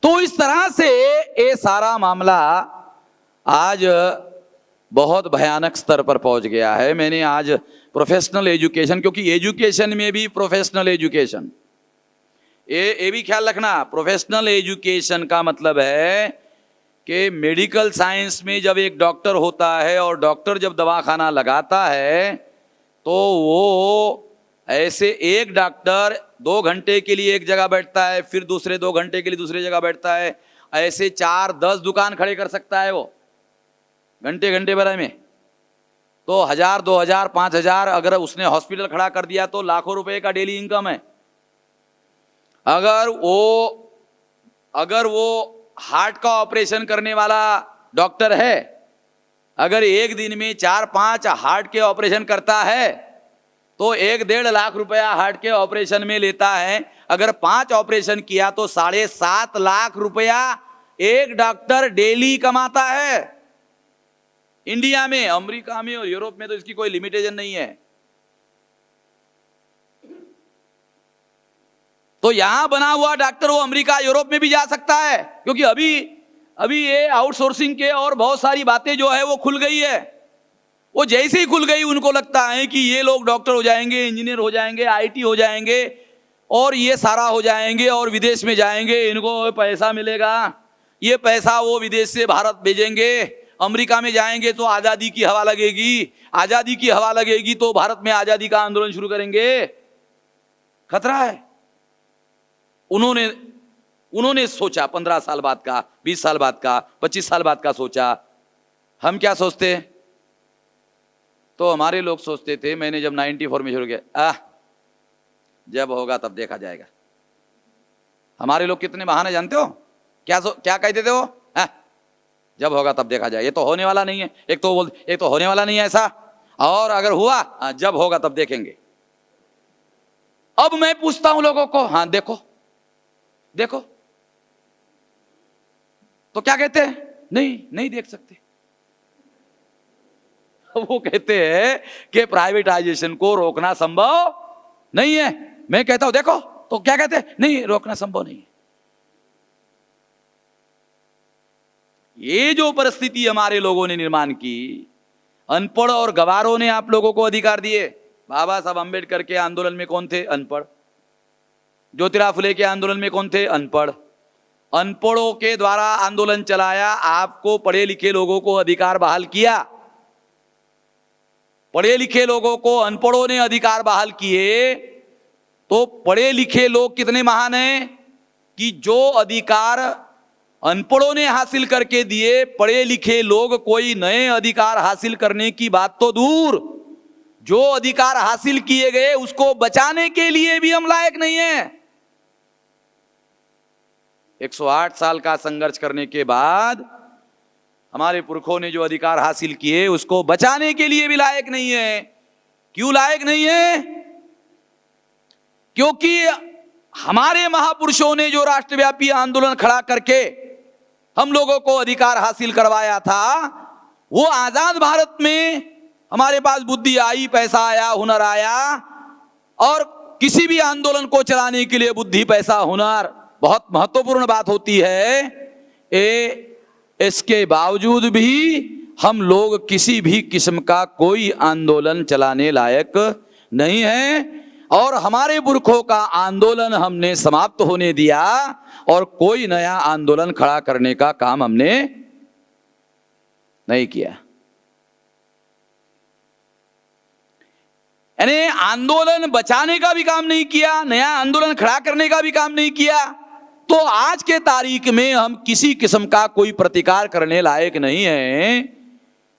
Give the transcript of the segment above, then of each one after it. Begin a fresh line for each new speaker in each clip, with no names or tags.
तो इस तरह से ये सारा मामला आज बहुत भयानक स्तर पर पहुंच गया है। मैंने आज प्रोफेशनल एजुकेशन, क्योंकि एजुकेशन में भी प्रोफेशनल एजुकेशन, ये भी ख्याल रखना, प्रोफेशनल एजुकेशन का मतलब है कि मेडिकल साइंस में जब एक डॉक्टर होता है और डॉक्टर जब दवाखाना लगाता है तो वो ऐसे एक डॉक्टर 2 घंटे के लिए एक जगह बैठता है, फिर दूसरे 2 घंटे के लिए दूसरी जगह बैठता है, ऐसे 4-10 दुकान खड़े कर सकता है वो घंटे घंटे भर में। तो 1000, 2000, 5000 अगर उसने हॉस्पिटल खड़ा कर दिया तो लाखों रुपए का डेली इनकम है। अगर वो हार्ट का ऑपरेशन करने वाला डॉक्टर है, अगर एक दिन में 4-5 हार्ट के ऑपरेशन करता है तो 1-1.5 लाख रुपया हार्ट के ऑपरेशन में लेता है। अगर 5 ऑपरेशन किया तो 7.5 लाख रुपया एक डॉक्टर डेली कमाता है इंडिया में। अमेरिका में और यूरोप में तो इसकी कोई लिमिटेशन नहीं है। तो यहां बना हुआ डॉक्टर वो अमेरिका यूरोप में भी जा सकता है, क्योंकि अभी ये आउटसोर्सिंग के और बहुत सारी बातें जो है वो खुल गई है। वो जैसे ही खुल गई उनको लगता है कि ये लोग डॉक्टर हो जाएंगे, इंजीनियर हो जाएंगे, आईटी हो जाएंगे और ये सारा हो जाएंगे और विदेश में जाएंगे, इनको पैसा मिलेगा, ये पैसा वो विदेश से भारत भेजेंगे। अमेरिका में जाएंगे तो आजादी की हवा लगेगी, आजादी की हवा लगेगी तो भारत में आजादी का आंदोलन शुरू करेंगे। खतरा है। उन्होंने सोचा 15 साल बाद का, 20 साल बाद का, 25 साल बाद का सोचा। हम क्या सोचते? तो हमारे लोग सोचते थे, मैंने जब 94 में शुरू किया, जब होगा तब देखा जाएगा। हमारे लोग कितने बहाने जानते हो? क्या कहते थे वो? जब होगा तब देखा जाएगा। ये तो होने वाला नहीं है। एक तो होने वाला नहीं है ऐसा, और अगर हुआ जब होगा तब देखेंगे। अब मैं पूछता हूं लोगों को, हाँ देखो तो क्या कहते हैं? नहीं देख सकते। वो कहते हैं कि प्राइवेटाइजेशन को रोकना संभव नहीं है। मैं कहता हूं देखो, तो क्या कहते हैं? नहीं, रोकना संभव नहीं है। ये जो परिस्थिति हमारे लोगों ने निर्माण की, अनपढ़ और गवारों ने आप लोगों को अधिकार दिए। बाबा साहब अंबेडकर के आंदोलन में कौन थे? अनपढ़। ज्योतिराव फुले के आंदोलन में कौन थे? अनपढ़। अनपढ़ों के द्वारा आंदोलन चलाया, आपको पढ़े लिखे लोगों को अधिकार बहाल किया। पढ़े लिखे लोगों को अनपढ़ों ने अधिकार बहाल किए। तो पढ़े लिखे लोग कितने महान हैं कि जो अधिकार अनपढ़ों ने हासिल करके दिए, पढ़े लिखे लोग कोई नए अधिकार हासिल करने की बात तो दूर, जो अधिकार हासिल किए गए उसको बचाने के लिए भी हम लायक नहीं है। 108 साल का संघर्ष करने के बाद हमारे पुरखों ने जो अधिकार हासिल किए उसको बचाने के लिए भी लायक नहीं है। क्यों लायक नहीं है? क्योंकि हमारे महापुरुषों ने जो राष्ट्रव्यापी आंदोलन खड़ा करके हम लोगों को अधिकार हासिल करवाया था, वो आजाद भारत में हमारे पास बुद्धि आई, पैसा आया, हुनर आया, और किसी भी आंदोलन को चलाने के लिए बुद्धि, पैसा, हुनर बहुत महत्वपूर्ण बात होती है। इसके बावजूद भी हम लोग किसी भी किस्म का कोई आंदोलन चलाने लायक नहीं है, और हमारे पुरखों का आंदोलन हमने समाप्त होने दिया और कोई नया आंदोलन खड़ा करने का काम हमने नहीं किया। यानी आंदोलन बचाने का भी काम नहीं किया, नया आंदोलन खड़ा करने का भी काम नहीं किया। तो आज के तारीख में हम किसी किस्म का कोई प्रतिकार करने लायक नहीं है।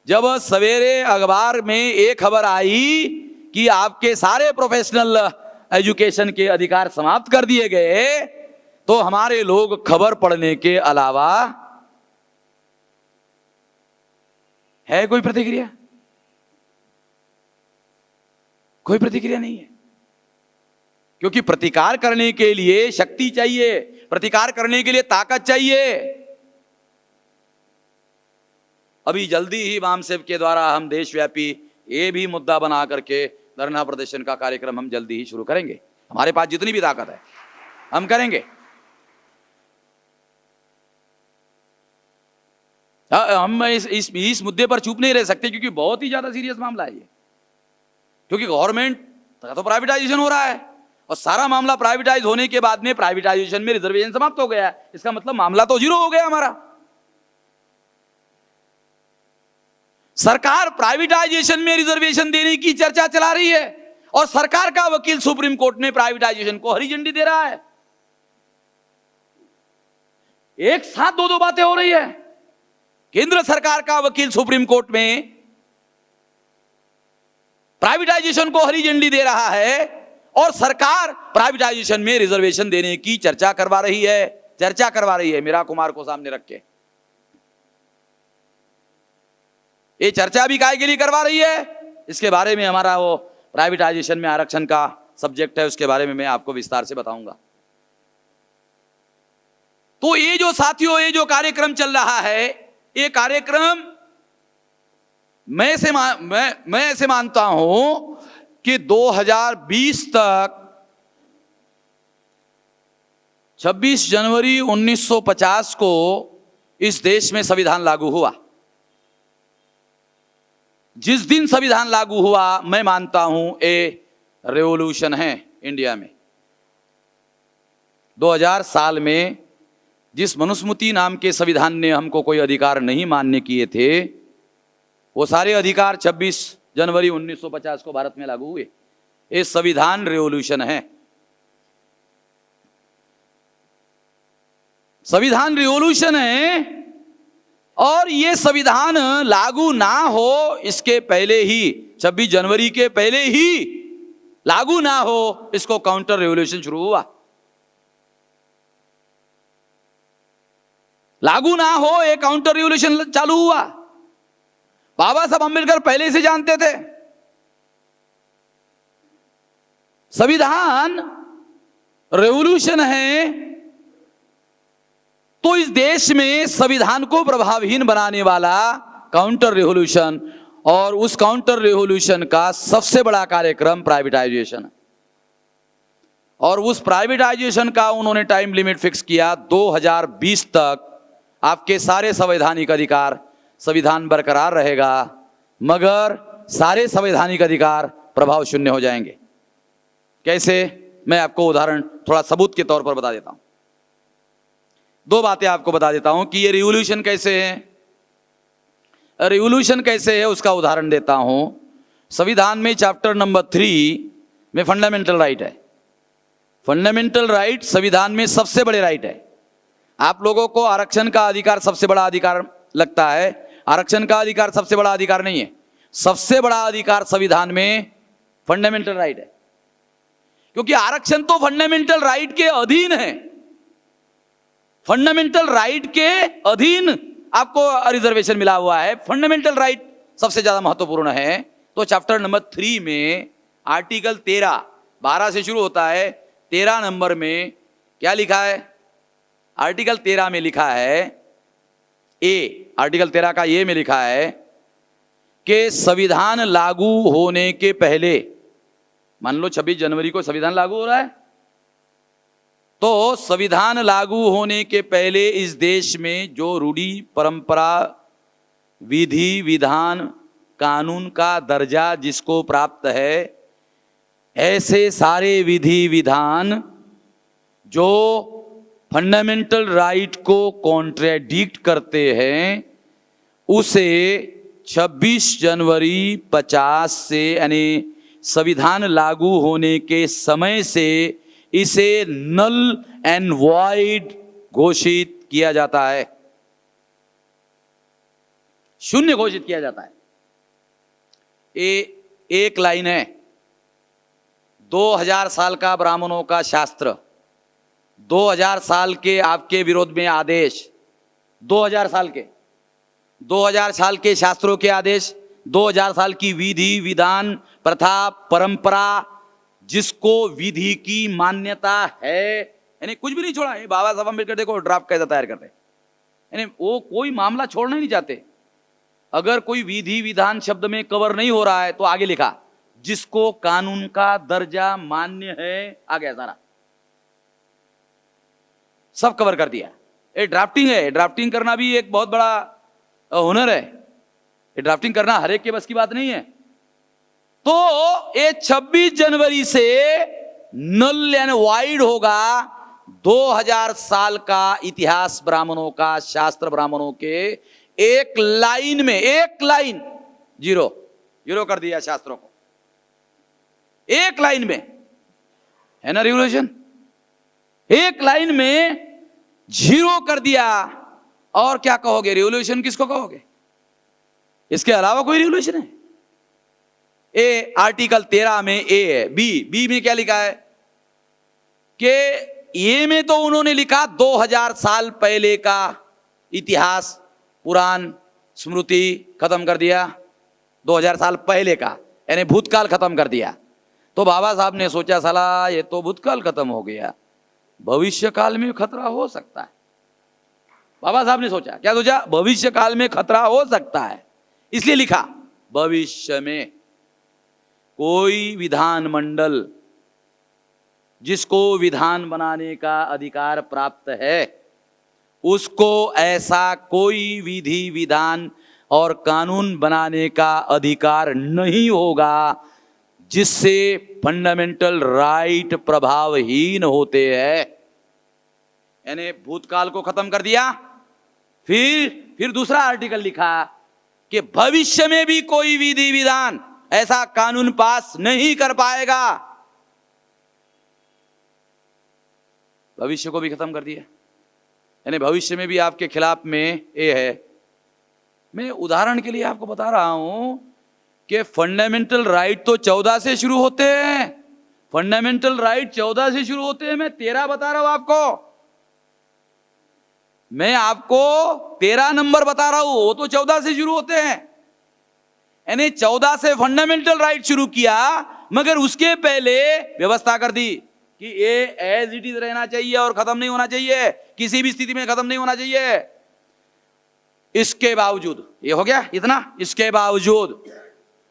जब सवेरे अखबार में एक खबर आई कि आपके सारे प्रोफेशनल एजुकेशन के अधिकार समाप्त कर दिए गए, तो हमारे लोग खबर पढ़ने के अलावा है कोई प्रतिक्रिया? कोई प्रतिक्रिया नहीं है। क्योंकि प्रतिकार करने के लिए शक्ति चाहिए, प्रतिकार करने के लिए ताकत चाहिए। अभी जल्दी ही वामसेव के द्वारा हम देशव्यापी ये भी मुद्दा बना करके धरना प्रदर्शन का कार्यक्रम हम जल्दी ही शुरू करेंगे। हमारे पास जितनी भी ताकत है हम करेंगे। हम इस मुद्दे पर चुप नहीं रह सकते, क्योंकि बहुत ही ज्यादा सीरियस मामला है ये। क्योंकि गवर्नमेंट का तो प्राइवेटाइजेशन हो रहा है, और सारा मामला प्राइवेटाइज होने के बाद में प्राइवेटाइजेशन में रिजर्वेशन समाप्त हो गया है। इसका मतलब मामला तो जीरो हो गया हमारा। सरकार प्राइवेटाइजेशन में रिजर्वेशन देने की चर्चा चला रही है, और सरकार का वकील सुप्रीम कोर्ट में प्राइवेटाइजेशन को हरी झंडी दे रहा है। एक साथ दो बातें हो रही है। केंद्र सरकार का वकील सुप्रीम कोर्ट में प्राइवेटाइजेशन को हरी झंडी दे रहा है, और सरकार प्राइवेटाइजेशन में रिजर्वेशन देने की चर्चा करवा रही है मीरा कुमार को सामने रख के। ये चर्चा भी काहे के लिए करवा रही है, इसके बारे में हमारा वो प्राइवेटाइजेशन में आरक्षण का सब्जेक्ट है, उसके बारे में मैं आपको विस्तार से बताऊंगा। तो ये जो साथियों, ये जो कार्यक्रम चल रहा है, ये कार्यक्रम मैं ऐसे मानता हूं कि 2020 तक 26 जनवरी 1950 को इस देश में संविधान लागू हुआ। जिस दिन संविधान लागू हुआ, मैं मानता हूं ये रेवोल्यूशन है इंडिया में। 2000 साल में जिस मनुस्मृति नाम के संविधान ने हमको कोई अधिकार नहीं मान्य किए थे, वो सारे अधिकार 26 जनवरी 1950 को भारत में लागू हुए। ये संविधान रेवोल्यूशन है। संविधान रेवोल्यूशन है, और ये संविधान लागू ना हो इसके पहले ही, 26 जनवरी के पहले ही लागू ना हो, इसको काउंटर रेवोल्यूशन शुरू हुआ। लागू ना हो, एक काउंटर रेवोल्यूशन चालू हुआ। बाबा साहब अम्बेडकर पहले से जानते थे संविधान रेवोल्यूशन है, तो इस देश में संविधान को प्रभावहीन बनाने वाला काउंटर रेवोल्यूशन, और उस काउंटर रेवोल्यूशन का सबसे बड़ा कार्यक्रम प्राइवेटाइजेशन है। और उस प्राइवेटाइजेशन का उन्होंने टाइम लिमिट फिक्स किया, 2020 तक आपके सारे संवैधानिक अधिकार, संविधान बरकरार रहेगा, मगर सारे संवैधानिक अधिकार प्रभाव शून्य हो जाएंगे। कैसे, मैं आपको उदाहरण थोड़ा सबूत के तौर पर बता देता हूं। दो बातें आपको बता देता हूं कि ये रिवोल्यूशन कैसे है। रिवोल्यूशन कैसे है उसका उदाहरण देता हूं। संविधान में चैप्टर नंबर 3 में फंडामेंटल राइट है। फंडामेंटल राइट संविधान में सबसे बड़े राइट है। आप लोगों को आरक्षण का अधिकार सबसे बड़ा अधिकार लगता है, आरक्षण का अधिकार सबसे बड़ा अधिकार नहीं है। सबसे बड़ा अधिकार संविधान में फंडामेंटल राइट है, क्योंकि आरक्षण तो फंडामेंटल राइट के अधीन है। फंडामेंटल राइट के अधीन आपको रिजर्वेशन मिला हुआ है। फंडामेंटल राइट सबसे ज्यादा महत्वपूर्ण है। तो चैप्टर नंबर 3 में आर्टिकल 13, 12 से शुरू होता है, 13 नंबर में क्या लिखा है? आर्टिकल 13 में लिखा है ए, आर्टिकल 13 का ए में लिखा है कि संविधान लागू होने के पहले, मान लो 26 जनवरी को संविधान लागू हो रहा है, तो संविधान लागू होने के पहले इस देश में जो रूढ़ी परंपरा, विधि विधान, कानून का दर्जा जिसको प्राप्त है, ऐसे सारे विधि विधान जो फंडामेंटल राइट को कॉन्ट्रडिक्ट करते हैं, उसे 26 जनवरी 50 से, यानी संविधान लागू होने के समय से इसे नल एंड वॉइड घोषित किया जाता है, शून्य घोषित किया जाता है। ये एक लाइन है, 2000 साल का ब्राह्मणों का शास्त्र, 2000 साल के आपके विरोध में आदेश, 2000 साल के शास्त्रों के आदेश, 2000 साल की विधि विधान प्रथा परंपरा, जिसको विधि की मान्यता है, यानी कुछ भी नहीं छोड़ा। ये बाबा साहब अम्बेडकर देखो ड्राफ्ट कैसा तैयार करते हैं, यानी वो कोई मामला छोड़ना ही नहीं चाहते। अगर कोई विधि विधान शब्द में कवर नहीं हो रहा है तो आगे लिखा जिसको कानून का दर्जा मान्य है, आ गया सारा, सब कवर कर दिया। ये ड्राफ्टिंग है। ड्राफ्टिंग करना भी एक बहुत बड़ा हुनर है, ये ड्राफ्टिंग करना हर एक के बस की बात नहीं है। तो ये 26 जनवरी से नल एंड वाइड होगा। 2000 साल का इतिहास ब्राह्मणों का, शास्त्र ब्राह्मणों के, एक लाइन में, एक लाइन जीरो जीरो कर दिया शास्त्रों को, एक लाइन में, है ना रिवोल्यूशन? एक लाइन में जीरो कर दिया। और क्या कहोगे? रिवोल्यूशन किसको कहोगे? इसके अलावा कोई रिवोल्यूशन है? ए आर्टिकल 13 में ए है। बी में क्या लिखा है कि ए में तो उन्होंने लिखा 2000 साल पहले का इतिहास, पुराण, स्मृति खत्म कर दिया। 2000 साल पहले का यानी भूतकाल खत्म कर दिया। तो बाबा साहब ने सोचा साला ये तो भूतकाल खत्म हो गया, भविष्य काल में खतरा हो सकता है। बाबा साहब ने सोचा, क्या सोचा? भविष्य काल में खतरा हो सकता है, इसलिए लिखा भविष्य में कोई विधानमंडल जिसको विधान बनाने का अधिकार प्राप्त है, उसको ऐसा कोई विधि, विधान और कानून बनाने का अधिकार नहीं होगा जिससे फंडामेंटल राइट प्रभावहीन होते हैं। यानी भूतकाल को खत्म कर दिया। फिर दूसरा आर्टिकल लिखा कि भविष्य में भी कोई विधि, विधान, ऐसा कानून पास नहीं कर पाएगा। भविष्य को भी खत्म कर दिया, यानी भविष्य में भी आपके खिलाफ में ये है। मैं उदाहरण के लिए आपको बता रहा हूं कि फंडामेंटल राइट तो 14 से शुरू होते हैं। फंडामेंटल राइट 14 से शुरू होते हैं। मैं 13 बता रहा हूं आपको, मैं आपको 13 नंबर बता रहा हूं, वो तो 14 से शुरू होते हैं। यानी 14 से फंडामेंटल राइट शुरू किया, मगर उसके पहले व्यवस्था कर दी कि ये एज इट इज रहना चाहिए और खत्म नहीं होना चाहिए, किसी भी स्थिति में खत्म नहीं होना चाहिए। इसके बावजूद ये हो गया इतना। इसके बावजूद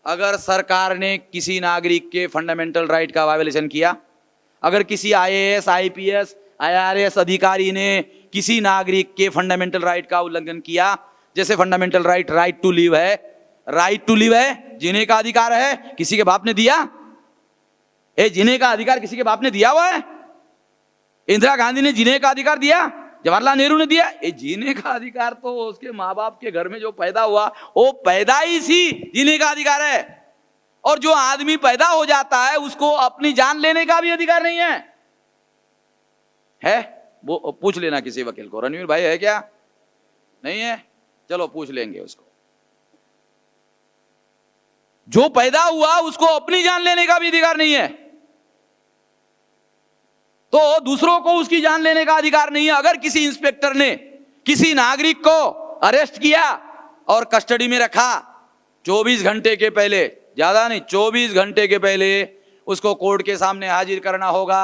अगर सरकार ने किसी नागरिक के फंडामेंटल राइट का वायलेशन किया, अगर किसी आईएएस, आईपीएस, आईआरएस अधिकारी ने किसी नागरिक के फंडामेंटल राइट का उल्लंघन किया, जैसे fundamental right, right to live है, राइट टू लिव है, जीने का अधिकार है, किसी के बाप ने दिया? ये जीने का अधिकार किसी के बाप ने दिया हुआ है? इंदिरा गांधी ने जीने का अधिकार दिया? जवाहरलाल नेहरू ने दिया? ये जीने का अधिकार तो उसके माँ बाप के घर में जो पैदा हुआ, वो पैदाइश ही जीने का अधिकार है। और जो आदमी पैदा हो जाता है उसको अपनी जान लेने का भी अधिकार नहीं है? वो पूछ लेना किसी वकील को, रणवीर भाई है क्या? नहीं है? चलो पूछ लेंगे उसको। जो पैदा हुआ उसको अपनी जान लेने का भी अधिकार नहीं है, तो दूसरों को उसकी जान लेने का अधिकार नहीं है। अगर किसी इंस्पेक्टर ने किसी नागरिक को अरेस्ट किया और कस्टडी में रखा, 24 घंटे के पहले, ज्यादा नहीं, 24 घंटे के पहले उसको कोर्ट के सामने हाजिर करना होगा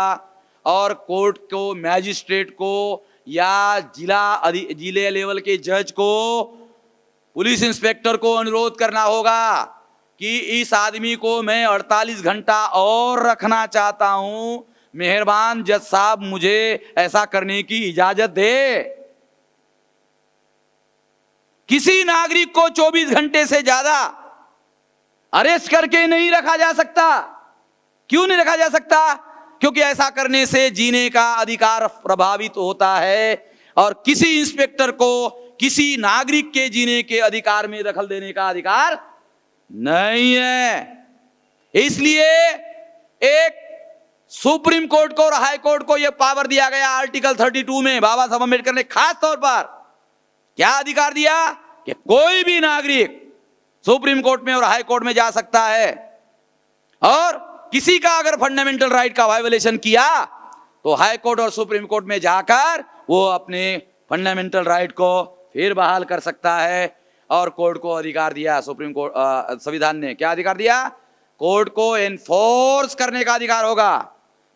और कोर्ट को, मैजिस्ट्रेट को या जिले लेवल के जज को, पुलिस इंस्पेक्टर को अनुरोध करना होगा कि इस आदमी को मैं 48 घंटा और रखना चाहता हूं, मेहरबान जज साहब मुझे ऐसा करने की इजाजत दे। किसी नागरिक को 24 घंटे से ज्यादा अरेस्ट करके नहीं रखा जा सकता। क्यों नहीं रखा जा सकता? क्योंकि ऐसा करने से जीने का अधिकार प्रभावित होता है और किसी इंस्पेक्टर को किसी नागरिक के जीने के अधिकार में दखल देने का अधिकार नहीं है। इसलिए एक सुप्रीम कोर्ट को और हाई कोर्ट को यह पावर दिया गया आर्टिकल 32 में। बाबा साहब अम्बेडकर ने खास तौर पर क्या अधिकार दिया कि कोई भी नागरिक सुप्रीम कोर्ट में और हाई कोर्ट में जा सकता है और किसी का अगर फंडामेंटल राइट का वायलेशन किया तो हाई कोर्ट और सुप्रीम कोर्ट में जाकर वो अपने फंडामेंटल राइट को फिर बहाल कर सकता है। और कोर्ट को अधिकार दिया, सुप्रीम कोर्ट, संविधान ने क्या अधिकार दिया? कोर्ट को एनफोर्स करने का अधिकार होगा।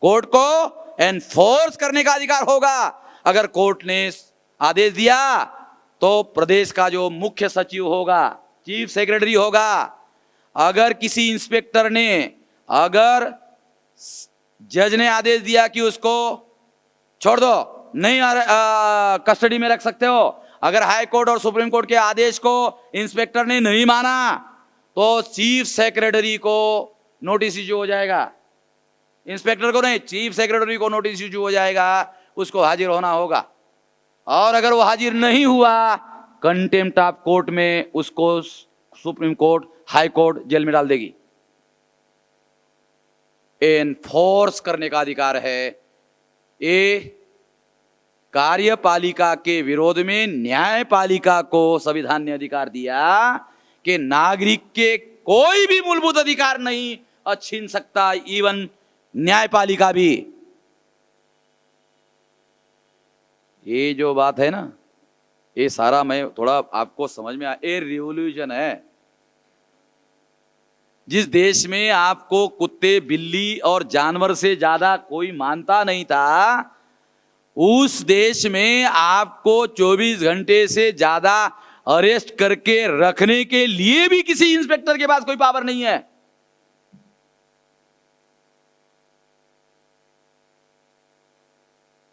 कोर्ट को एनफोर्स करने का अधिकार होगा। अगर कोर्ट ने आदेश दिया तो प्रदेश का जो मुख्य सचिव होगा, चीफ सेक्रेटरी होगा, अगर किसी इंस्पेक्टर ने, अगर जज ने आदेश दिया कि उसको छोड़ दो, नहीं कस्टडी में रख सकते हो, अगर हाई कोर्ट और सुप्रीम कोर्ट के आदेश को इंस्पेक्टर ने नहीं माना तो चीफ सेक्रेटरी को नोटिस इश्यू हो जाएगा। इंस्पेक्टर को नहीं, चीफ सेक्रेटरी को नोटिस इश्यू हो जाएगा, उसको हाजिर होना होगा। और अगर वो हाजिर नहीं हुआ, कंटेम्प्ट ऑफ कोर्ट में उसको supreme court, high court jail में डाल देगी। एनफोर्स करने का अधिकार है। ये कार्यपालिका के विरोध में न्यायपालिका को संविधान ने अधिकार दिया कि नागरिक के कोई भी मूलभूत अधिकार नहीं छीन सकता, इवन न्यायपालिका भी। ये जो बात है ना, ये सारा मैं थोड़ा आपको समझ में ये रिवॉल्यूशन है। जिस देश में आपको कुत्ते, बिल्ली और जानवर से ज्यादा कोई मानता नहीं था, उस देश में आपको 24 घंटे से ज्यादा अरेस्ट करके रखने के लिए भी किसी इंस्पेक्टर के पास कोई पावर नहीं है।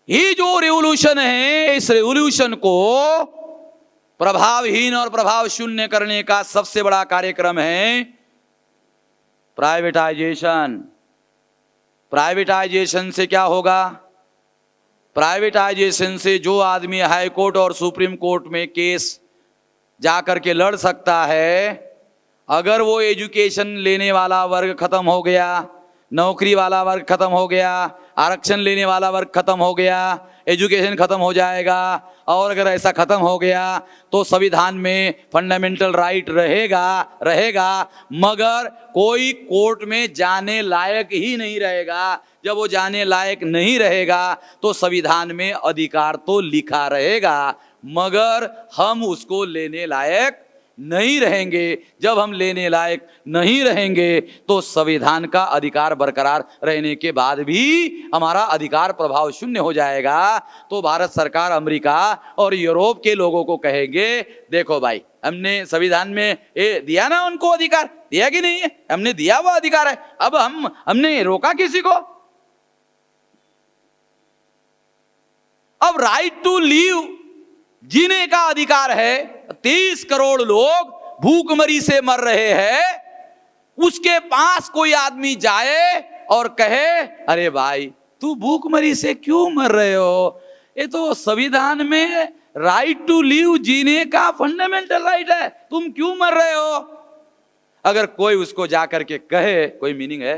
ये जो रेवोल्यूशन है, इस रेवोल्यूशन को प्रभावहीन और प्रभाव शून्य करने का सबसे बड़ा कार्यक्रम है प्राइवेटाइजेशन। प्राइवेटाइजेशन से क्या होगा? प्राइवेटाइजेशन से जो आदमी हाई कोर्ट और सुप्रीम कोर्ट में केस जाकर के लड़ सकता है, अगर वो एजुकेशन लेने वाला वर्ग खत्म हो गया, नौकरी वाला वर्ग खत्म हो गया, आरक्षण लेने वाला वर्ग खत्म हो गया, एजुकेशन खत्म हो जाएगा। और अगर ऐसा खत्म हो गया तो संविधान में फंडामेंटल राइट रहेगा, मगर कोई कोर्ट में जाने लायक ही नहीं रहेगा। जब वो जाने लायक नहीं रहेगा तो संविधान में अधिकार तो लिखा रहेगा, मगर हम उसको लेने लायक नहीं रहेंगे। जब हम लेने लायक नहीं रहेंगे तो संविधान का अधिकार बरकरार रहने के बाद भी हमारा अधिकार प्रभाव शून्य हो जाएगा। तो भारत सरकार अमेरिका और यूरोप के लोगों को कहेंगे, देखो भाई, हमने संविधान में ये दिया ना उनको अधिकार, दिया कि नहीं है? हमने दिया वो अधिकार है, अब हमने रोका किसी को? अब राइट टू लिव, जीने का अधिकार है। 23 करोड़ लोग भूखमरी से मर रहे हैं, उसके पास कोई आदमी जाए और कहे, अरे भाई तू भूखमरी से क्यों मर रहे हो? ये तो संविधान में राइट टू लिव, जीने का फंडामेंटल राइट है, तुम क्यों मर रहे हो? अगर कोई उसको जाकर के कहे, कोई मीनिंग है?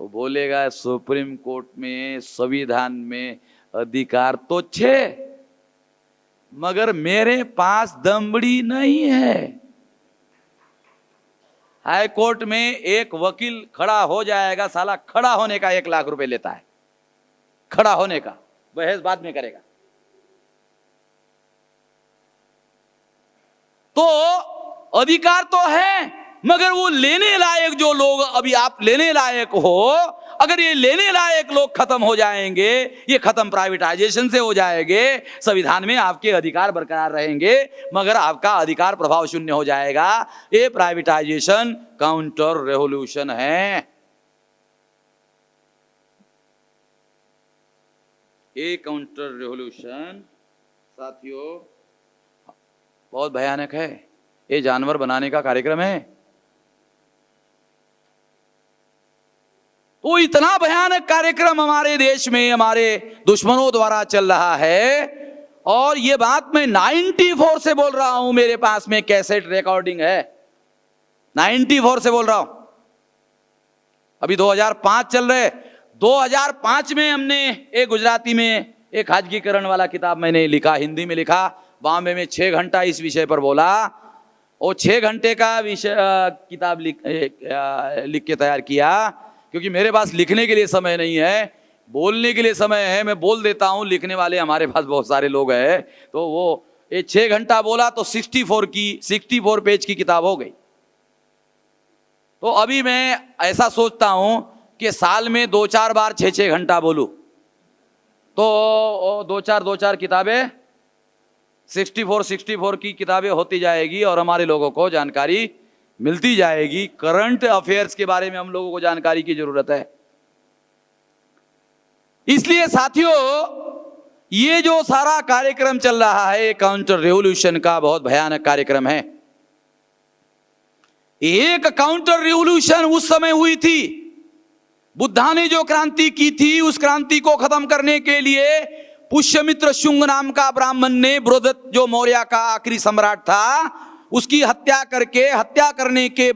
वो बोलेगा सुप्रीम कोर्ट में, संविधान में अधिकार तो छे, मगर मेरे पास दमड़ी नहीं है। हाई कोर्ट में एक वकील खड़ा हो जाएगा, साला खड़ा होने का 1 लाख रुपए लेता है, खड़ा होने का, बहस बाद में करेगा। तो अधिकार तो है, मगर वो लेने लायक जो लोग, अभी आप लेने लायक हो, अगर ये लेने लायक लोग खत्म हो जाएंगे, ये खत्म प्राइवेटाइजेशन से हो जाएंगे, संविधान में आपके अधिकार बरकरार रहेंगे, मगर आपका अधिकार प्रभाव शून्य हो जाएगा। ये प्राइवेटाइजेशन काउंटर रेवोल्यूशन है। ये काउंटर रेवोल्यूशन साथियों बहुत भयानक है। ये जानवर बनाने का कार्यक्रम है। तो इतना भयानक कार्यक्रम हमारे देश में हमारे दुश्मनों द्वारा चल रहा है। और ये बात मैं 94 से बोल रहा हूं, मेरे पास में कैसेट रिकॉर्डिंग है, 94 से बोल रहा हूं। अभी 2005 चल रहे, 2005 में हमने एक गुजराती में एक खाजगीकरण वाला किताब मैंने लिखा, हिंदी में लिखा, बॉम्बे में 6 घंटा इस विषय पर बोला। और 6 घंटे का विषय किताब लिख के तैयार किया, क्योंकि मेरे पास लिखने के लिए समय नहीं है, बोलने के लिए समय है, मैं बोल देता हूं। लिखने वाले हमारे पास बहुत सारे लोग हैं, तो वो ये 6 घंटा बोला तो 64 पेज की किताब हो गई। तो अभी मैं ऐसा सोचता हूं कि साल में 2-4 बार 6-6 घंटा बोलूं, तो 2-4 किताबें 64 की किताबें होती जाएगी और हमारे लोगों को जानकारी मिलती जाएगी। करंट अफेयर्स के बारे में हम लोगों को जानकारी की जरूरत है। इसलिए साथियों, ये जो सारा कार्यक्रम चल रहा है काउंटर रेवोल्यूशन का बहुत भयानक कार्यक्रम है। एक काउंटर रिवॉल्यूशन उस समय हुई थी, बुद्धा ने जो क्रांति की थी उस क्रांति को खत्म करने के लिए पुष्यमित्र शुंग नाम का ब्राह्मण ने बृहदत्त जो मौर्य का आखिरी सम्राट था उसकी हत्या करके हत्या करने के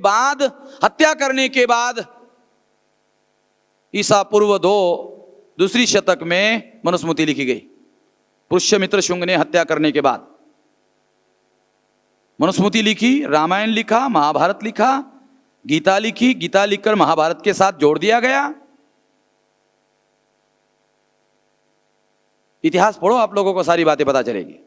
बाद ईसा पूर्व दूसरी शतक में मनुस्मृति लिखी गई। पुष्यमित्र शुंग ने हत्या करने के बाद मनुस्मृति लिखी, रामायण लिखा, महाभारत लिखा, गीता लिखी, गीता लिखकर महाभारत के साथ जोड़ दिया गया। इतिहास पढ़ो, आप लोगों को सारी बातें पता चलेगी।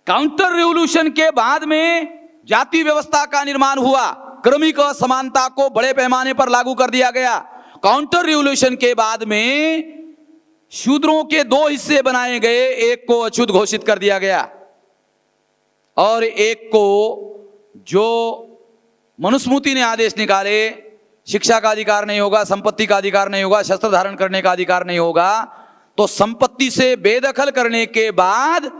काउंटर रिवॉल्यूशन के बाद में जाति व्यवस्था का निर्माण हुआ, क्रमिक असमानता को बड़े पैमाने पर लागू कर दिया गया। काउंटर रिवॉल्यूशन के बाद में शूद्रों के दो हिस्से बनाए गए, एक को अछूत घोषित कर दिया गया और एक को जो मनुस्मृति ने आदेश निकाले, शिक्षा का अधिकार नहीं होगा, संपत्ति का अधिकार नहीं होगा, शस्त्र धारण करने का अधिकार नहीं होगा, तो संपत्ति से बेदखल करने के बाद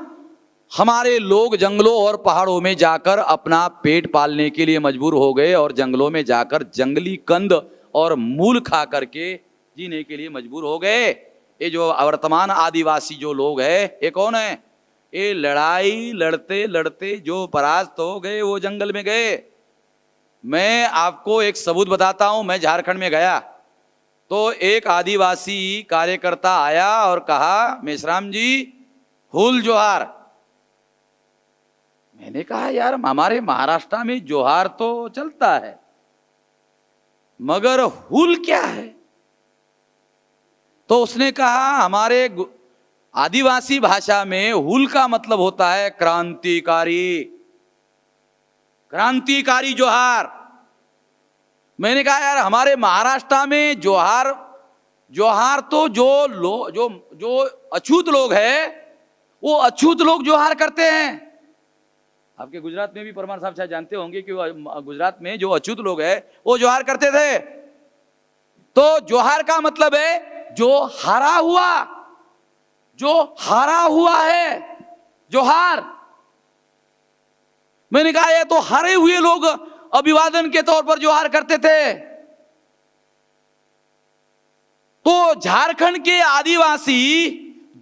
हमारे लोग जंगलों और पहाड़ों में जाकर अपना पेट पालने के लिए मजबूर हो गए और जंगलों में जाकर जंगली कंद और मूल खा करके जीने के लिए मजबूर हो गए। ये जो वर्तमान आदिवासी जो लोग है ये कौन है? ये लड़ाई लड़ते लड़ते जो परास्त हो गए वो जंगल में गए। मैं आपको एक सबूत बताता हूं। मैं झारखंड में गया तो एक आदिवासी कार्यकर्ता आया और कहा, मेश्राम जी हुल जोहार। मैंने कहा यार हमारे महाराष्ट्र में जोहार तो चलता है मगर हुल क्या है? तो उसने कहा हमारे आदिवासी भाषा में हुल का मतलब होता है क्रांतिकारी, क्रांतिकारी जोहार। मैंने कहा यार हमारे महाराष्ट्र में जोहार तो जो अछूत लोग हैं वो अछूत लोग जोहार करते हैं। आपके गुजरात में भी परमार साहब शायद जानते होंगे कि गुजरात में जो अछूत लोग हैं वो जोहार करते थे। तो जोहार का मतलब है जो हारा हुआ है, जोहार। मैंने कहा ये तो हारे हुए लोग अभिवादन के तौर पर जोहार करते थे। तो झारखंड के आदिवासी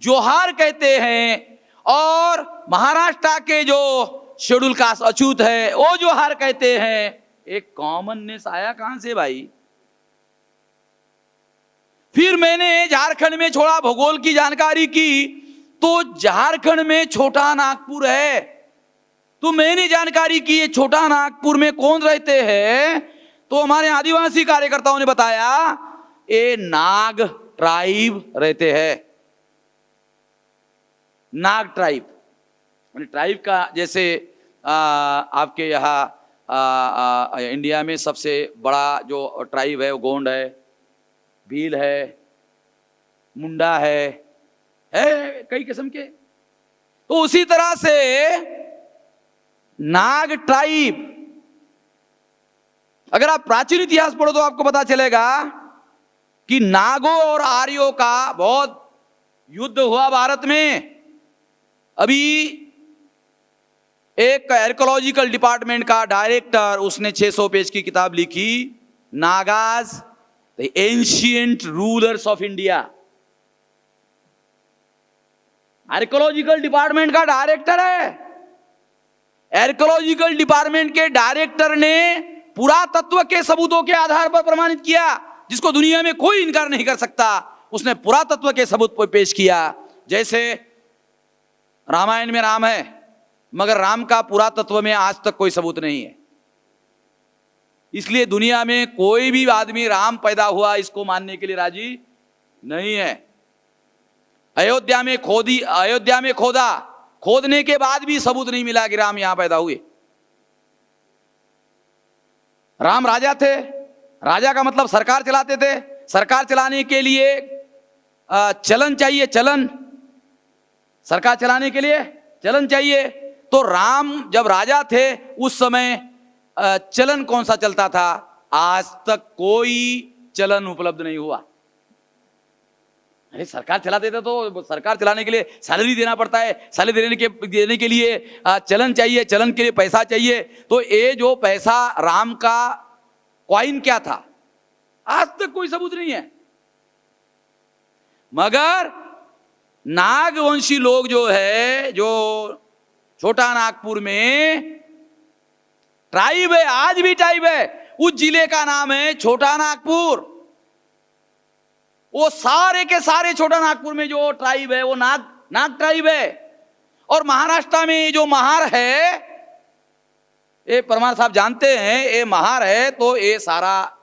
जोहार कहते हैं और महाराष्ट्र के जो शेड्यूल कास्ट अछूत है वो जोहार कहते हैं। एक कॉमननेस आया कहां से भाई? फिर मैंने झारखंड में छोड़ा, भूगोल की जानकारी की, तो झारखंड में छोटा नागपुर है। तो मैंने जानकारी की ये छोटा नागपुर में कौन रहते हैं? तो हमारे आदिवासी कार्यकर्ताओं ने बताया ये नाग ट्राइब रहते हैं। नाग ट्राइब ट्राइब का जैसे आपके यहाँ इंडिया में सबसे बड़ा जो ट्राइब है वो गोंड है, भील है, मुंडा है कई किस्म के। तो उसी तरह से नाग ट्राइब, अगर आप प्राचीन इतिहास पढ़ो तो आपको पता चलेगा कि नागों और आर्यों का बहुत युद्ध हुआ भारत में। अभी एक आर्कियोलॉजिकल डिपार्टमेंट का डायरेक्टर, उसने 600 पेज की किताब लिखी, Nagas the ancient rulers of India. Archaeological department का डायरेक्टर है। आर्कियोलॉजिकल डिपार्टमेंट के डायरेक्टर ने पुरातत्व के सबूतों के आधार पर प्रमाणित किया, जिसको दुनिया में कोई इनकार नहीं कर सकता। उसने पुरातत्व के सबूत पेश किया। जैसे रामायण में राम है मगर राम का पुरातत्व में आज तक कोई सबूत नहीं है। इसलिए दुनिया में कोई भी आदमी राम पैदा हुआ इसको मानने के लिए राजी नहीं है। अयोध्या में खोदा, खोदने के बाद भी सबूत नहीं मिला कि राम यहां पैदा हुए। राम राजा थे, राजा का मतलब सरकार चलाते थे। सरकार चलाने के लिए चलन चाहिए, चलन, सरकार चलाने के लिए चलन चाहिए। तो राम जब राजा थे उस समय चलन कौन सा चलता था? आज तक कोई चलन उपलब्ध नहीं हुआ। अरे सरकार चलाते थे तो सरकार चलाने के लिए सैलरी देना पड़ता है, सैलरी देने के लिए चलन चाहिए, चलन के लिए पैसा चाहिए। तो ये जो पैसा राम का कॉइन क्या था, आज तक कोई सबूत नहीं है। मगर नागवंशी लोग जो है, जो छोटा नागपुर में ट्राइब है, आज भी ट्राइब है, उस जिले का नाम है छोटा नागपुर। वो सारे के सारे छोटा नागपुर में जो ट्राइब है वो नाग ट्राइब है। और महाराष्ट्र में जो महार है, ये परमार साहब जानते हैं, ये महार है, तो ये सारा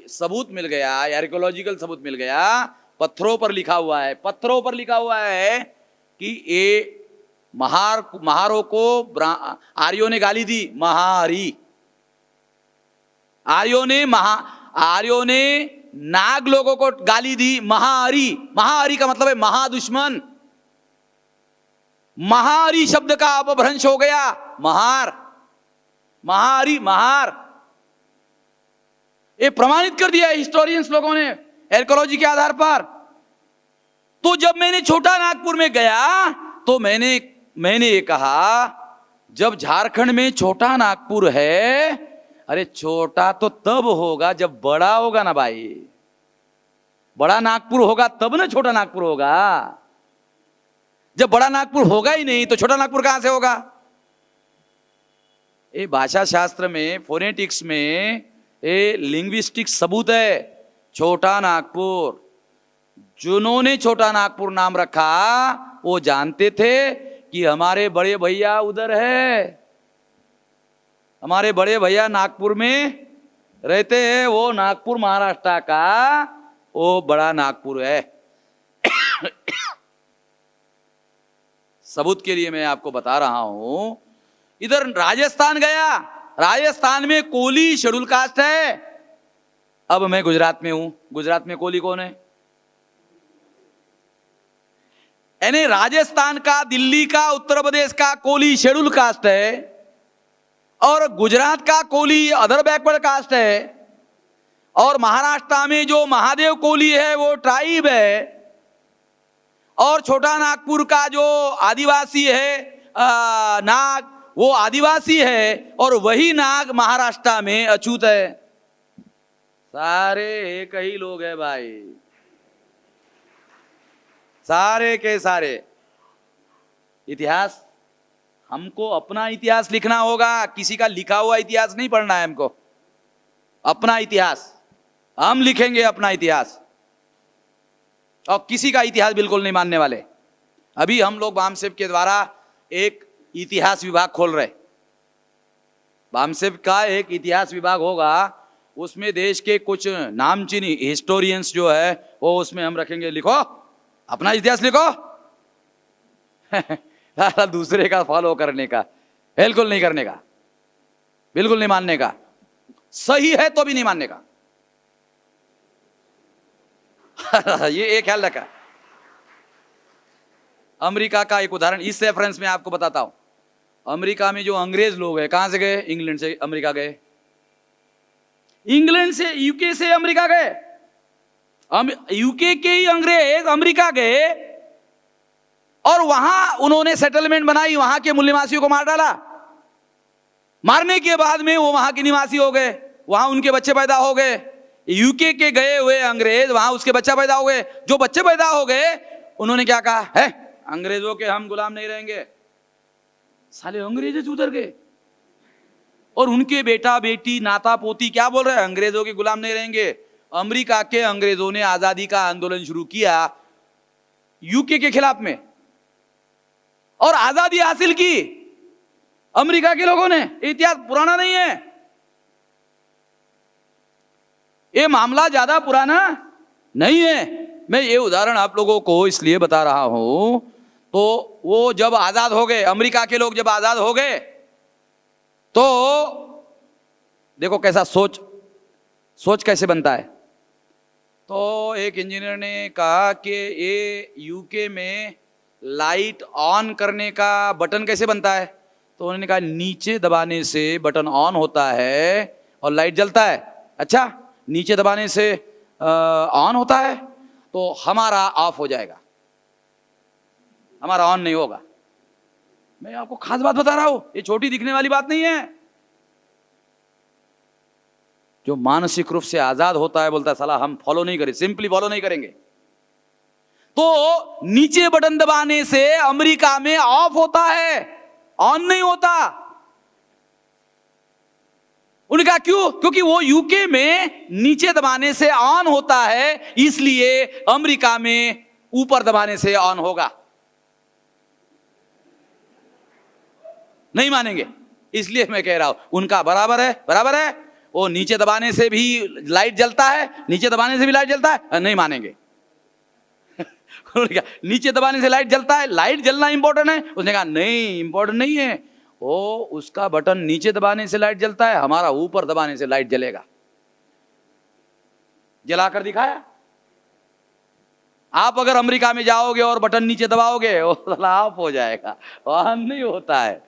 सबूत मिल गया, आर्कियोलॉजिकल सबूत मिल गया, पत्थरों पर लिखा हुआ है, पत्थरों पर लिखा हुआ है कि ये महारों को आर्यों ने गाली दी, महारी। आर्यों ने नाग लोगों को गाली दी, महारी। महारी का मतलब है महादुश्मन। महारी शब्द का अपभ्रंश हो गया, महार, महारी, महार। ये प्रमाणित कर दिया हिस्टोरियंस लोगों ने आर्कियोलॉजी के आधार पर। तो जब मैंने छोटा नागपुर में गया तो मैंने ये कहा, जब झारखंड में छोटा नागपुर है, अरे छोटा तो तब होगा जब बड़ा होगा ना भाई। बड़ा नागपुर होगा तब ना छोटा नागपुर होगा। जब बड़ा नागपुर होगा ही नहीं तो छोटा नागपुर कहां से होगा। ये भाषा शास्त्र में, फोनेटिक्स में, ये लिंग्विस्टिक्स सबूत है। छोटा नागपुर, जिन्होंने छोटा नागपुर नाम रखा वो जानते थे कि हमारे बड़े भैया उधर है, हमारे बड़े भैया नागपुर में रहते हैं, वो नागपुर महाराष्ट्र का वो बड़ा नागपुर है। सबूत के लिए मैं आपको बता रहा हूं। इधर राजस्थान गया, राजस्थान में कोली शेड्यूल कास्ट है। अब मैं गुजरात में हूं, गुजरात में कोली कौन है? यानी राजस्थान का, दिल्ली का, उत्तर प्रदेश का कोली शेड्यूल कास्ट है, और गुजरात का कोली अदर बैकवर्ड कास्ट है, और महाराष्ट्र में जो महादेव कोली है वो ट्राइब है, और छोटा नागपुर का जो आदिवासी है नाग, वो आदिवासी है, और वही नाग महाराष्ट्र में अछूत है। सारे एक ही लोग हैं भाई, सारे के सारे। इतिहास, हमको अपना इतिहास लिखना होगा, किसी का लिखा हुआ इतिहास नहीं पढ़ना है हमको। अपना इतिहास हम लिखेंगे, अपना इतिहास, और किसी का इतिहास बिल्कुल नहीं मानने वाले। अभी हम लोग बामसेव के द्वारा एक इतिहास विभाग खोल रहे। बामसेव का एक इतिहास विभाग होगा, उसमें देश के कुछ नामचीन हिस्टोरियंस जो है वो उसमें हम रखेंगे। लिखो, अपना इतिहास लिखो। दूसरे का फॉलो करने का, बिल्कुल नहीं करने का, बिल्कुल नहीं मानने का। सही है तो भी नहीं मानने का। ये एक ख्याल रखा। अमेरिका का एक उदाहरण इस रेफरेंस में आपको बताता हूं। अमेरिका में जो अंग्रेज लोग हैं, कहां से गए? इंग्लैंड से अमेरिका गए, इंग्लैंड से, यूके से अमेरिका गए। यूके के ही अंग्रेज अमेरिका गए और वहां उन्होंने सेटलमेंट बनाई, वहां के मूल निवासियों को मार डाला। मारने के बाद में वो वहां के निवासी हो गए, वहां उनके बच्चे पैदा हो गए। यूके के गए हुए अंग्रेज वहां उसके बच्चा पैदा हो गए। जो बच्चे पैदा हो गए उन्होंने क्या कहा है, अंग्रेजों के हम गुलाम नहीं रहेंगे। साले अंग्रेज उधर गए और उनके बेटा बेटी नाता पोती क्या बोल रहे हैं, अंग्रेजों के गुलाम नहीं रहेंगे। अमेरिका के अंग्रेजों ने आजादी का आंदोलन शुरू किया यूके के खिलाफ में और आजादी हासिल की अमेरिका के लोगों ने। इतिहास पुराना नहीं है, ये मामला ज्यादा पुराना नहीं है। मैं ये उदाहरण आप लोगों को इसलिए बता रहा हूं, तो वो जब आजाद हो गए, अमेरिका के लोग जब आजाद हो गए, तो देखो कैसा सोच कैसे बनता है। तो एक इंजीनियर ने कहा कि ये यूके में लाइट ऑन करने का बटन कैसे बनता है, तो उन्होंने कहा नीचे दबाने से बटन ऑन होता है और लाइट जलता है। अच्छा, नीचे दबाने से ऑन होता है। तो हमारा ऑफ हो जाएगा, हमारा ऑन नहीं होगा। मैं आपको खास बात बता रहा हूं, ये छोटी दिखने वाली बात नहीं है। जो मानसिक रूप से आजाद होता है बोलता है साला हम फॉलो नहीं करें, सिंपली फॉलो नहीं करेंगे। तो नीचे बटन दबाने से अमेरिका में ऑफ होता है, ऑन नहीं होता। उनका क्यों? क्योंकि वो यूके में नीचे दबाने से ऑन होता है, इसलिए अमेरिका में ऊपर दबाने से ऑन होगा। नहीं मानेंगे, इसलिए मैं कह रहा हूं उनका बराबर है, बराबर है। वो नीचे दबाने से भी लाइट जलता है, नीचे दबाने से भी लाइट जलता है, नहीं मानेंगे। नीचे दबाने से लाइट जलता है, लाइट जलना इंपॉर्टेंट है। उसने कहा नहीं इंपॉर्टेंट नहीं है, वो उसका बटन नीचे दबाने से लाइट जलता है, हमारा ऊपर दबाने से लाइट जलेगा। जलाकर दिखाया। आप अगर अमेरिका में जाओगे और बटन नीचे दबाओगे वो ऑफ हो जाएगा, ऑन नहीं होता है।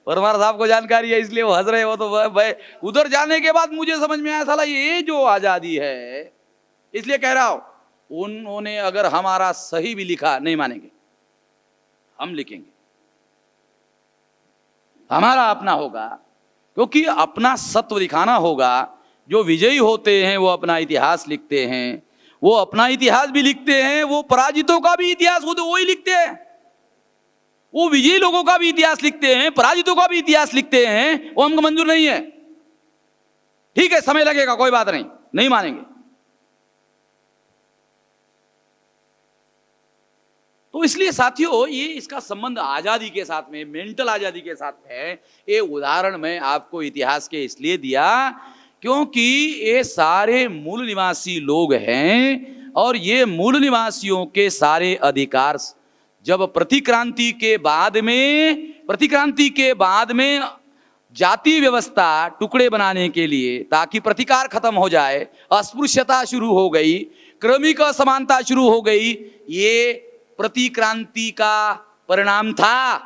परमार साहब को जानकारी है इसलिए वो हंस रहे हो। तो भाई उधर जाने के बाद मुझे समझ में आया साला ये जो आजादी है, इसलिए कह रहा हूं उन्होंने अगर हमारा सही भी लिखा नहीं मानेंगे, हम लिखेंगे, हमारा अपना होगा, क्योंकि अपना सत्व दिखाना होगा। जो विजयी होते हैं वो अपना इतिहास लिखते हैं, वो अपना इतिहास भी लिखते हैं, वो पराजितों का भी इतिहास खुद वही लिखते हैं। वो विजयी लोगों का भी इतिहास लिखते हैं, पराजितों का भी इतिहास लिखते हैं। वो हमको मंजूर नहीं है। ठीक है समय लगेगा, कोई बात नहीं, नहीं मानेंगे। तो इसलिए साथियों ये इसका संबंध आजादी के साथ में, मेंटल आजादी के साथ है। ये उदाहरण मैं आपको इतिहास के इसलिए दिया क्योंकि ये सारे मूल निवासी लोग हैं और ये मूल निवासियों के सारे अधिकार जब प्रतिक्रांति के बाद में जाति व्यवस्था टुकड़े बनाने के लिए, ताकि प्रतिकार खत्म हो जाए, अस्पृश्यता शुरू हो गई, क्रमिक असमानता शुरू हो गई, ये प्रतिक्रांति का परिणाम था।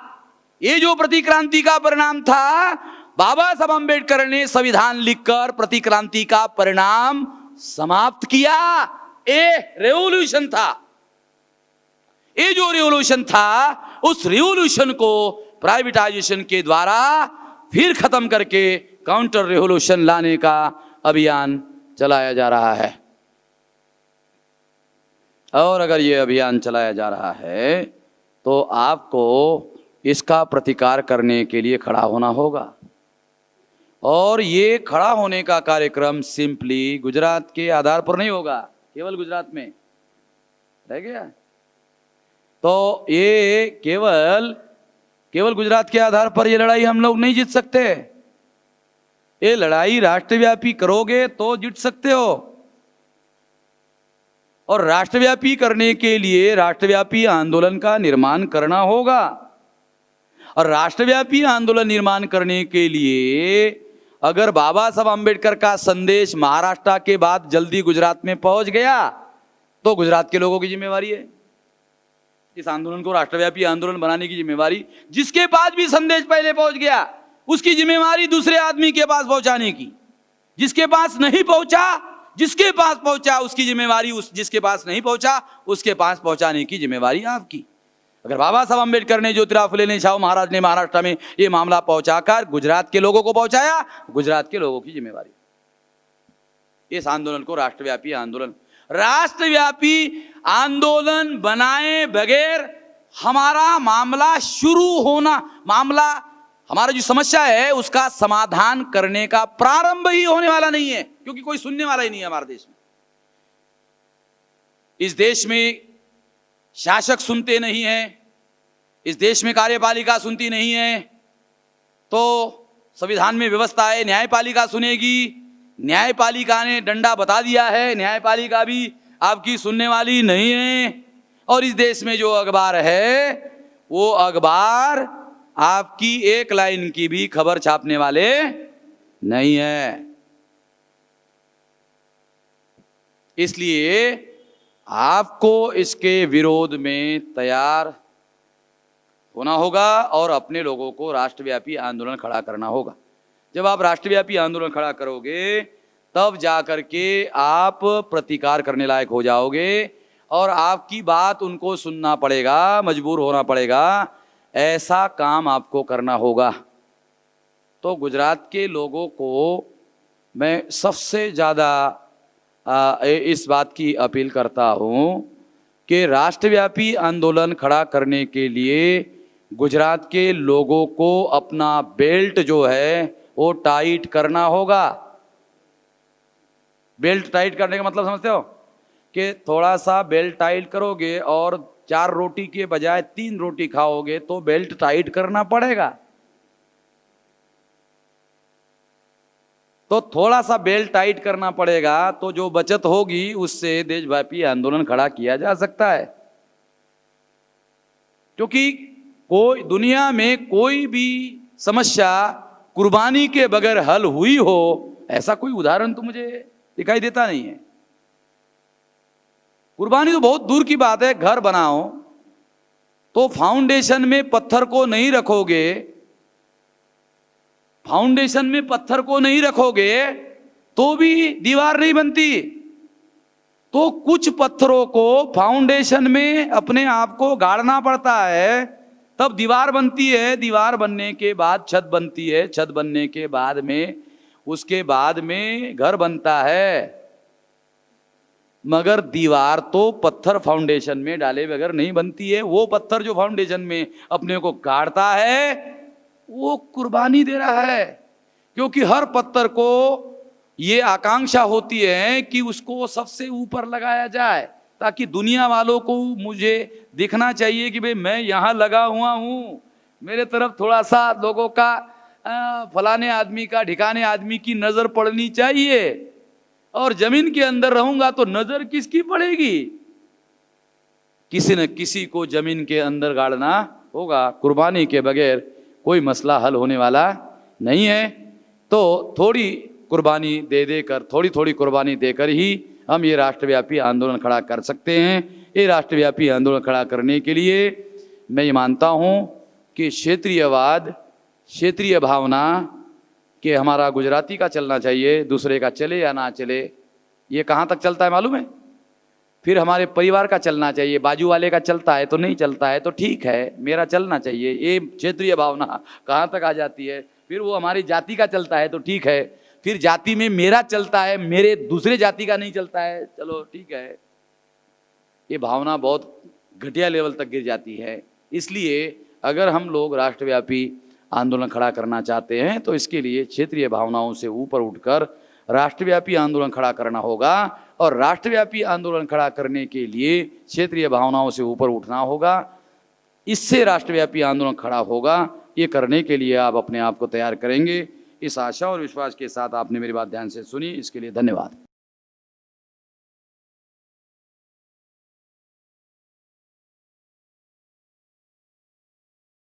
ये जो प्रतिक्रांति का परिणाम था, बाबा साहब अम्बेडकर ने संविधान लिखकर प्रतिक्रांति का परिणाम समाप्त किया। ये रेवोल्यूशन था। ये जो रेवोल्यूशन था, उस रेवोल्यूशन को प्राइवेटाइजेशन के द्वारा फिर खत्म करके काउंटर रेवोल्यूशन लाने का अभियान चलाया जा रहा है। और अगर ये अभियान चलाया जा रहा है तो आपको इसका प्रतिकार करने के लिए खड़ा होना होगा। और ये खड़ा होने का कार्यक्रम सिंपली गुजरात के आधार पर नहीं होगा, केवल गुजरात में रह गया। तो ये केवल गुजरात के आधार पर ये लड़ाई हम लोग नहीं जीत सकते। ये लड़ाई राष्ट्रव्यापी करोगे तो जीत सकते हो। और राष्ट्रव्यापी करने के लिए राष्ट्रव्यापी आंदोलन का निर्माण करना होगा। और राष्ट्रव्यापी आंदोलन निर्माण करने के लिए अगर बाबा साहब अम्बेडकर का संदेश महाराष्ट्र के बाद जल्दी गुजरात में पहुंच गया तो गुजरात के लोगों की जिम्मेवारी है। इस आंदोलन को राष्ट्रव्यापी आंदोलन बनाने की जिम्मेवारी, जिसके पास भी संदेश पहले पहुंच गया उसकी जिम्मेवारी दूसरे आदमी के पास पहुंचाने की। जिसके पास नहीं पहुंचा, जिसके पास पहुंचा उसकी जिम्मेवारी, जिसके पास नहीं पहुंचा उसके पास पहुंचाने की जिम्मेवारी आपकी। अगर बाबा साहब अम्बेडकर ने, ज्योतिराव फुले ने, शाहू महाराज ने महाराष्ट्र में ये मामला पहुंचाकर गुजरात के लोगों को पहुंचाया, गुजरात के लोगों की जिम्मेवारी। इस आंदोलन को राष्ट्रव्यापी आंदोलन बनाए बगैर हमारा मामला हमारा जो समस्या है उसका समाधान करने का प्रारंभ ही होने वाला नहीं है, क्योंकि कोई सुनने वाला ही नहीं है हमारे देश में। इस देश में शासक सुनते नहीं है, इस देश में कार्यपालिका सुनती नहीं है। तो संविधान में व्यवस्था है न्यायपालिका सुनेगी, न्यायपालिका ने डंडा बता दिया है, न्यायपालिका भी आपकी सुनने वाली नहीं है। और इस देश में जो अखबार है वो अखबार आपकी एक लाइन की भी खबर छापने वाले नहीं है। इसलिए आपको इसके विरोध में तैयार होना होगा और अपने लोगों को राष्ट्रव्यापी आंदोलन खड़ा करना होगा। जब आप राष्ट्रव्यापी आंदोलन खड़ा करोगे तब जाकर के आप प्रतिकार करने लायक हो जाओगे और आपकी बात उनको सुनना पड़ेगा, मजबूर होना पड़ेगा, ऐसा काम आपको करना होगा। तो गुजरात के लोगों को मैं सबसे ज़्यादा इस बात की अपील करता हूँ कि राष्ट्रव्यापी आंदोलन खड़ा करने के लिए गुजरात के लोगों को अपना बेल्ट जो है वो टाइट करना होगा। बेल्ट टाइट करने का मतलब समझते हो कि थोड़ा सा बेल्ट टाइट करोगे और 4 रोटी के बजाय 3 रोटी खाओगे तो बेल्ट टाइट करना पड़ेगा। तो थोड़ा सा बेल्ट टाइट करना पड़ेगा, तो जो बचत होगी उससे देशव्यापी आंदोलन खड़ा किया जा सकता है। क्योंकि कोई दुनिया में कोई भी समस्या कुर्बानी के बगैर हल हुई हो, ऐसा कोई उदाहरण तो मुझे दिखाई देता नहीं है। कुर्बानी तो बहुत दूर की बात है, घर बनाओ तो फाउंडेशन में पत्थर को नहीं रखोगे, फाउंडेशन में पत्थर को नहीं रखोगे तो भी दीवार नहीं बनती। तो कुछ पत्थरों को फाउंडेशन में अपने आप को गाड़ना पड़ता है, तब दीवार बनती है। दीवार बनने के बाद छत बनती है, छत बनने के बाद में उसके बाद में घर बनता है। मगर दीवार तो पत्थर फाउंडेशन में डाले बगैर नहीं बनती है। वो पत्थर जो फाउंडेशन में अपने को गाड़ता है वो कुर्बानी दे रहा है, क्योंकि हर पत्थर को ये आकांक्षा होती है कि उसको सबसे ऊपर लगाया जाए, ताकि दुनिया वालों को मुझे दिखना चाहिए कि भाई मैं यहाँ लगा हुआ हूँ, मेरे तरफ थोड़ा सा लोगों का फलाने आदमी का ढिकाने आदमी की नजर पड़नी चाहिए। और जमीन के अंदर रहूंगा तो नजर किसकी पड़ेगी? किसी न किसी को जमीन के अंदर गाड़ना होगा। कुर्बानी के बगैर कोई मसला हल होने वाला नहीं है। तो थोड़ी कुर्बानी दे देकर, थोड़ी थोड़ी कुर्बानी देकर ही हम ये राष्ट्रव्यापी आंदोलन खड़ा कर सकते हैं। ये राष्ट्रव्यापी आंदोलन खड़ा करने के लिए मैं ये मानता हूँ कि क्षेत्रीयवाद, क्षेत्रीय भावना कि हमारा गुजराती का चलना चाहिए, दूसरे का चले या ना चले, ये कहाँ तक चलता है मालूम है? फिर हमारे परिवार का चलना चाहिए, बाजू वाले का चलता है तो नहीं चलता है तो ठीक है, मेरा चलना चाहिए, ये क्षेत्रीय भावना कहाँ तक आ जाती है। फिर वो हमारी जाति का चलता है तो ठीक है, फिर जाति में मेरा चलता है, मेरे दूसरे जाति का नहीं चलता है, चलो ठीक है। ये भावना बहुत घटिया लेवल तक गिर जाती है। इसलिए अगर हम लोग राष्ट्रव्यापी आंदोलन खड़ा करना चाहते हैं तो इसके लिए क्षेत्रीय भावनाओं से ऊपर उठकर राष्ट्रव्यापी आंदोलन खड़ा करना होगा। और राष्ट्रव्यापी आंदोलन खड़ा करने के लिए क्षेत्रीय भावनाओं से ऊपर उठना होगा, इससे राष्ट्रव्यापी आंदोलन खड़ा होगा। ये करने के लिए आप अपने आप को तैयार करेंगे। इस आशा और विश्वास के साथ आपने मेरी बात ध्यान से सुनी, इसके लिए धन्यवाद।